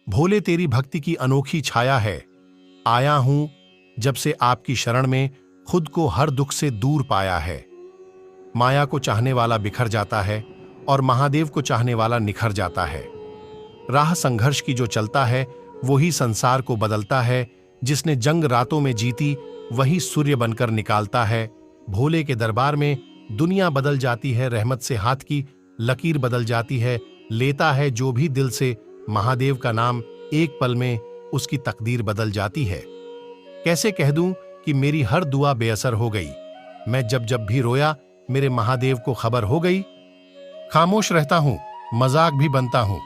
भोले तेरी भक्ति की अनोखी छाया है। आया हूं जब से आपकी शरण में, खुद को हर दुख से दूर पाया है। माया को चाहने वाला बिखर जाता है और महादेव को चाहने वाला निखर जाता है। राह संघर्ष की जो चलता है वही संसार को बदलता है। जिसने जंग रातों में जीती वही सूर्य बनकर निकालता है। भोले के दरबार में दुनिया बदल जाती है, रहमत से हाथ की लकीर बदल जाती है। लेता है जो भी दिल से महादेव का नाम, एक पल में उसकी तकदीर बदल जाती है। कैसे कह दूं कि मेरी हर दुआ बेअसर हो गई। मैं जब जब भी रोया मेरे महादेव को खबर हो गई। खामोश रहता हूं, मजाक भी बनता हूं।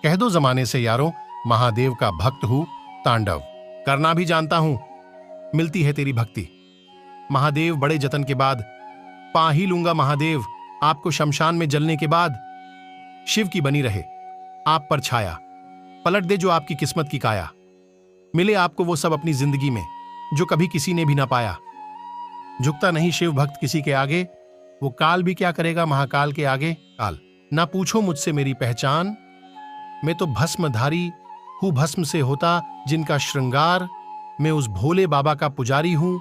कह दो जमाने से यारों, महादेव का भक्त हूं, तांडव करना भी जानता हूं। मिलती है तेरी भक्ति महादेव बड़े जतन के बाद, पा ही लूंगा महादेव आपको शमशान में जलने के बाद। शिव की बनी रहे आप पर छाया, पलट दे जो आपकी किस्मत की काया। मिले आपको वो सब अपनी जिंदगी में जो कभी किसी ने भी ना पाया। झुकता नहीं शिव भक्त किसी के आगे, वो काल भी क्या करेगा महाकाल के आगे। काल ना पूछो मुझसे मेरी पहचान, मैं तो भस्मधारी हूं, भस्म से होता जिनका श्रृंगार। मैं उस भोले बाबा का पुजारी हूं।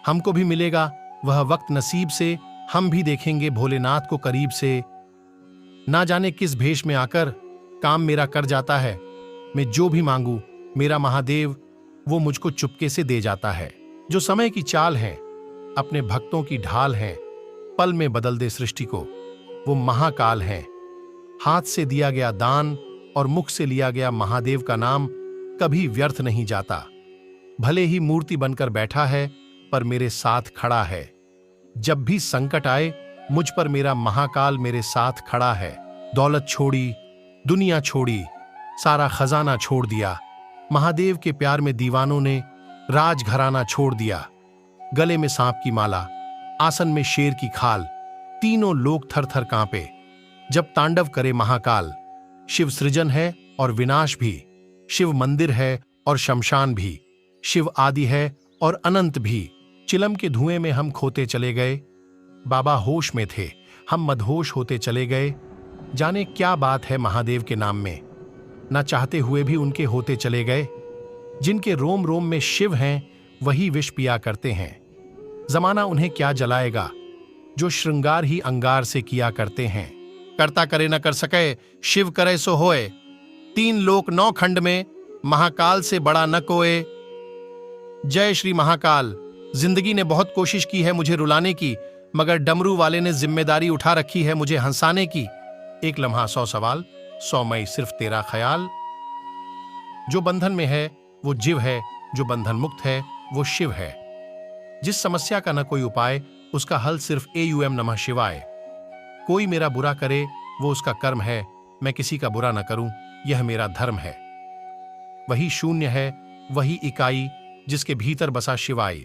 हमको भी मिलेगा वह वक्त नसीब से, हम भी देखेंगे भोलेनाथ को करीब से। ना जाने किस भेष में आकर काम मेरा कर जाता है। मैं जो भी मांगू मेरा महादेव वो मुझको चुपके से दे जाता है। जो समय की चाल है, अपने भक्तों की ढाल है, पल में बदल दे सृष्टि को, वो महाकाल है। हाथ से दिया गया दान और मुख से लिया गया महादेव का नाम कभी व्यर्थ नहीं जाता। भले ही मूर्ति बनकर बैठा है पर मेरे साथ खड़ा है। जब भी संकट आए मुझ पर मेरा महाकाल मेरे साथ खड़ा है। दौलत छोड़ी, दुनिया छोड़ी, सारा खजाना छोड़ दिया। महादेव के प्यार में दीवानों ने राजघराना छोड़ दिया। गले में सांप की माला, आसन में शेर की खाल, तीनों लोग थर थर कांपे जब तांडव करे महाकाल। शिव सृजन है और विनाश भी, शिव मंदिर है और शमशान भी, शिव आदि है और अनंत भी। चिलम के धुएं में हम खोते चले गए, बाबा होश में थे हम मदहोश होते चले गए। जाने क्या बात है महादेव के नाम में, ना चाहते हुए भी उनके होते चले गए। जिनके रोम रोम में शिव हैं वही विष पिया करते हैं। जमाना उन्हें क्या जलाएगा जो श्रृंगार ही अंगार से किया करते हैं। करता करे न कर सके, शिव करे सो होए। 3 लोक 9 खंड में महाकाल से बड़ा न कोए। जय श्री महाकाल। जिंदगी ने बहुत कोशिश की है मुझे रुलाने की, मगर डमरू वाले ने जिम्मेदारी उठा रखी है मुझे हंसाने की। एक लम्हा 100 सवाल, 100 मई सिर्फ तेरा ख्याल। जो बंधन में है वो जीव है, जो बंधन मुक्त है वो शिव है। जिस समस्या का न कोई उपाय, उसका हल सिर्फ AUM नमः शिवाय। कोई मेरा बुरा करे वो उसका कर्म है, मैं किसी का बुरा न करूं यह मेरा धर्म है। वही शून्य है, वही इकाई जिसके भीतर बसा शिवाय।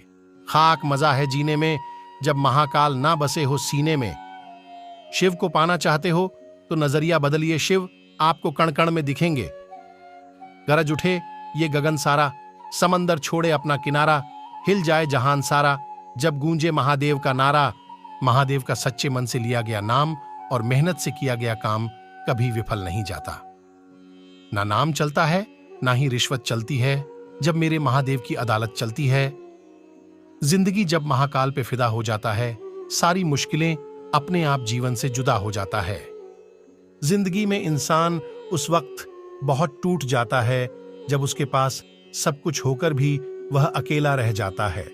खाक मजा है जीने में जब महाकाल ना बसे हो सीने में। शिव को पाना चाहते हो तो नजरिया बदलिए, शिव आपको कण कण में दिखेंगे। गरज उठे ये गगन सारा, समंदर छोड़े अपना किनारा। हिल जाए जहान सारा जब गूंजे महादेव का नारा। महादेव का सच्चे मन से लिया गया नाम और मेहनत से किया गया काम कभी विफल नहीं जाता। ना नाम चलता है ना ही रिश्वत चलती है जब मेरे महादेव की अदालत चलती है। जिंदगी जब महाकाल पे फिदा हो जाता है, सारी मुश्किलें अपने आप जीवन से जुदा हो जाता है। जिंदगी में इंसान उस वक्त बहुत टूट जाता है जब उसके पास सब कुछ होकर भी वह अकेला रह जाता है।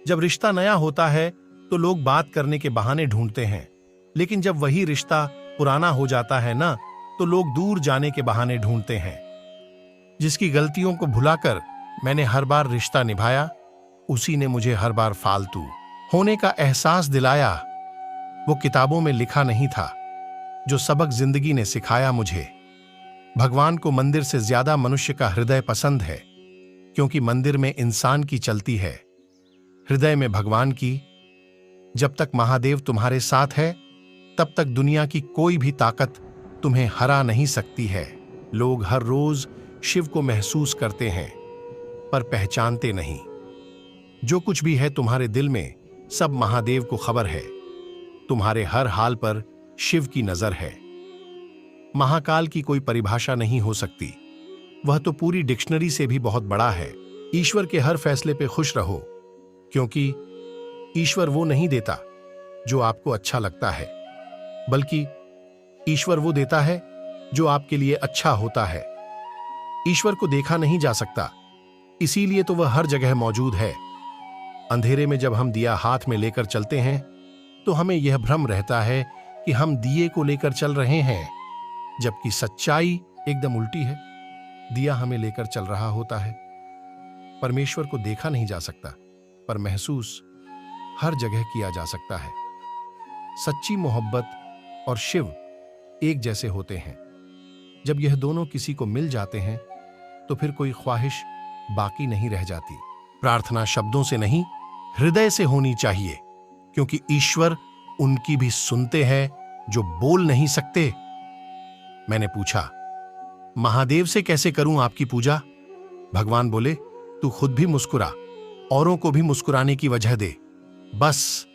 जब रिश्ता नया होता है तो लोग बात करने के बहाने ढूंढते हैं, लेकिन जब वही रिश्ता पुराना हो जाता है ना, तो लोग दूर जाने के बहाने ढूंढते हैं। जिसकी गलतियों को भुलाकर मैंने हर बार रिश्ता निभाया, उसी ने मुझे हर बार फालतू होने का एहसास दिलाया। वो किताबों में लिखा नहीं था जो सबक जिंदगी ने सिखाया मुझे। भगवान को मंदिर से ज्यादा मनुष्य का हृदय पसंद है, क्योंकि मंदिर में इंसान की चलती है, हृदय में भगवान की। जब तक महादेव तुम्हारे साथ है तब तक दुनिया की कोई भी ताकत तुम्हें हरा नहीं सकती है। लोग हर रोज शिव को महसूस करते हैं पर पहचानते नहीं। जो कुछ भी है तुम्हारे दिल में, सब महादेव को खबर है। तुम्हारे हर हाल पर शिव की नजर है। महाकाल की कोई परिभाषा नहीं हो सकती। वह तो पूरी डिक्शनरी से भी बहुत बड़ा है। ईश्वर के हर फैसले पे खुश रहो, क्योंकि ईश्वर वो नहीं देता जो आपको अच्छा लगता है, बल्कि ईश्वर वो देता है जो आपके लिए अच्छा होता है। ईश्वर को देखा नहीं जा सकता, इसीलिए तो वह हर जगह मौजूद है। अंधेरे में जब हम दिया हाथ में लेकर चलते हैं तो हमें यह भ्रम रहता है कि हम दिए को लेकर चल रहे हैं, जबकि सच्चाई एकदम उल्टी है। दिया हमें लेकर चल रहा होता है। परमेश्वर को देखा नहीं जा सकता, पर महसूस हर जगह किया जा सकता है। सच्ची मोहब्बत और शिव एक जैसे होते हैं। जब यह दोनों किसी को मिल जाते हैं तो फिर कोई ख्वाहिश बाकी नहीं रह जाती। प्रार्थना शब्दों से नहीं, हृदय से होनी चाहिए, क्योंकि ईश्वर उनकी भी सुनते हैं जो बोल नहीं सकते। मैंने पूछा, महादेव से कैसे करूं आपकी पूजा? भगवान बोले, तू खुद भी मुस्कुरा, औरों को भी मुस्कुराने की वजह दे, बस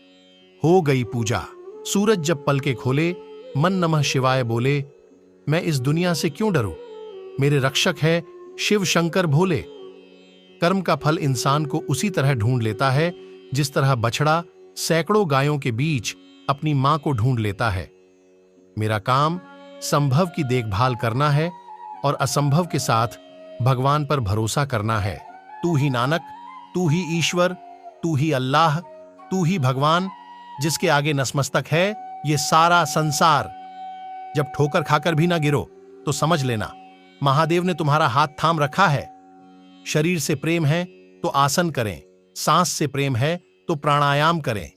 हो गई पूजा। सूरज जब पलके खोले, मन नमः शिवाय बोले, मैं इस दुनिया से क्यों डरूं, मेरे रक्षक है शिव शंकर भोले। कर्म का फल इंसान को उसी तरह ढूंढ लेता है जिस तरह बछड़ा सैकड़ों गायों के बीच अपनी मां को ढूंढ लेता है। मेरा काम संभव की देखभाल करना है और असंभव के साथ भगवान पर भरोसा करना है। तू ही नानक, तू ही ईश्वर, तू ही अल्लाह, तू ही भगवान, जिसके आगे नतमस्तक है ये सारा संसार। जब ठोकर खाकर भी ना गिरो तो समझ लेना महादेव ने तुम्हारा हाथ थाम रखा है। शरीर से प्रेम है तो आसन करें, सांस से प्रेम है तो प्राणायाम करें,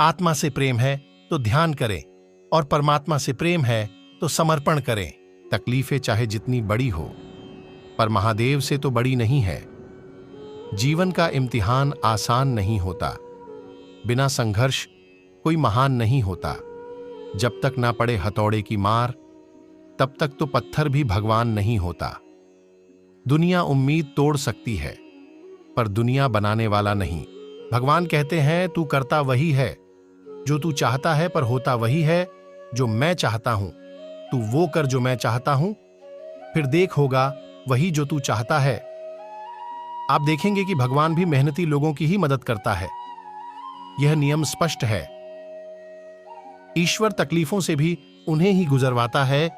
आत्मा से प्रेम है तो ध्यान करें, और परमात्मा से प्रेम है तो समर्पण करें। तकलीफें चाहे जितनी बड़ी हो, पर महादेव से तो बड़ी नहीं है। जीवन का इम्तिहान आसान नहीं होता, बिना संघर्ष कोई महान नहीं होता। जब तक ना पड़े हथौड़े की मार, तब तक तो पत्थर भी भगवान नहीं होता। दुनिया उम्मीद तोड़ सकती है, पर दुनिया बनाने वाला नहीं। भगवान कहते हैं, तू करता वही है जो तू चाहता है, पर होता वही है जो मैं चाहता हूं। तू वो कर जो मैं चाहता हूं, फिर देख होगा वही जो तू चाहता है। आप देखेंगे कि भगवान भी मेहनती लोगों की ही मदद करता है। यह नियम स्पष्ट है। ईश्वर तकलीफों से भी उन्हें ही गुजरवाता है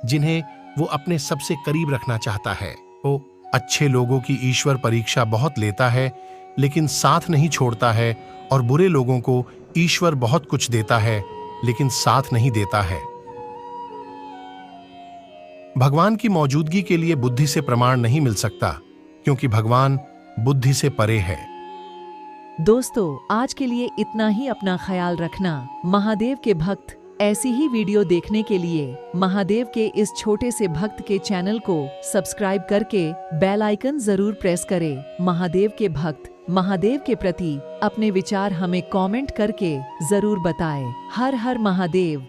जिन्हें वो अपने सबसे करीब रखना चाहता है। वो अच्छे लोगों की ईश्वर परीक्षा बहुत लेता है, लेकिन साथ नहीं छोड़ता है, और बुरे लोगों को ईश्वर बहुत कुछ देता है, लेकिन साथ नहीं देता है। भगवान की मौजूदगी के लिए बुद्धि से प्रमाण नहीं मिल सकता, क्योंकि भगवान बुद्धि से परे है। दोस्तों, आज के लिए इतना ही। अपना ख्याल रखना। महादेव के भक्त ऐसी ही वीडियो देखने के लिए महादेव के इस छोटे से भक्त के चैनल को सब्सक्राइब करके बेल आइकन जरूर प्रेस करें। महादेव के भक्त महादेव के प्रति अपने विचार हमें कमेंट करके जरूर बताएं। हर हर महादेव।